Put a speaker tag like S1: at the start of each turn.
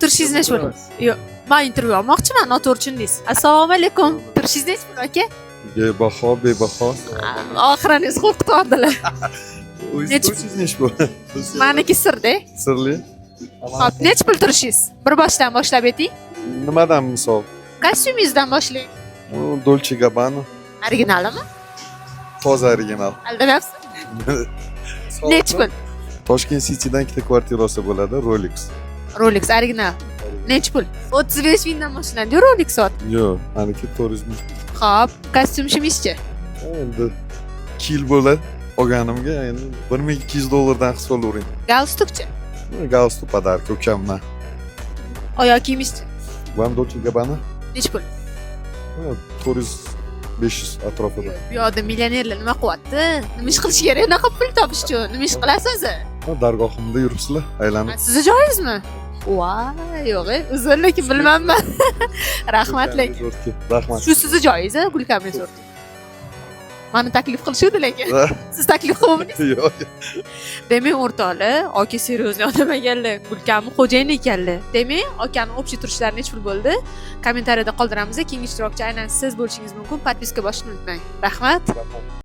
S1: Turishingiz necha pul? Yo'q, men intervyu olmoqchiman, noto'g'ri tushundingiz. Assalomu alaykum. Turishingiz necha pul aka?
S2: Bebaho.
S1: Oxiriningiz qo'rqitdilar.
S2: Turishingiz necha pul?
S1: Meniki sirda.
S2: Sirli.
S1: Xo'p, necha pul turishingiz? Bir boshdan boshlab ayting.
S2: Nimadan misol?
S1: Kostyumingizdan boshlang.
S2: Dolce Gabbana.
S1: Originalmi?
S2: Toza original.
S1: Aldanapsiz? Necha pul?
S2: Toshkent City'dan ikkita kvartira olsa bo'ladi, Rolex.
S1: Rolex original. Necha pul? 35 mingdan boshlanadi Rolex soat.
S2: Yo'q, meniki 400 ming.
S1: Xo'p, kostyum shimizchi?
S2: Endi 2 yil bo'ladi olganimga, endi $1200 his olavering.
S1: Galstukchi?
S2: Galstuk podarka ukamdan.
S1: Oyoq kiyimizchi?
S2: Bu ham Dolce Gabbana.
S1: Necha pul?
S2: 400-500 atrofida.
S1: Bu yoqda millionerlar nima qilyapti? Nima ish qilish kerak unaqa pul topish uchun? Nima ish qilasiz o'zi?
S2: Dargohimda yuribsizlar, aylanib.
S1: Sizga joyizmi? Voy, yo'q, uzr, lekin bilmayman. Rahmat lekin.
S2: Rahmat.
S1: Shu sizni joyingiz, Gulkam Resort. Meni taklif qilishdi lekin. Siz taklif qilmadingiz?
S2: Yo'q.
S1: Demak, o'rtoqlar, aka seryozni odamaganlar, Gulkamni xo'jayini ekanlar. Demak, akaning общий turishlari necha pul bo'ldi? Kommentariyada qoldiramiz. Keyingi ishtirokchi aynan siz bo'lishingiz mumkin. Podpiska bosishni unutmang. Rahmat.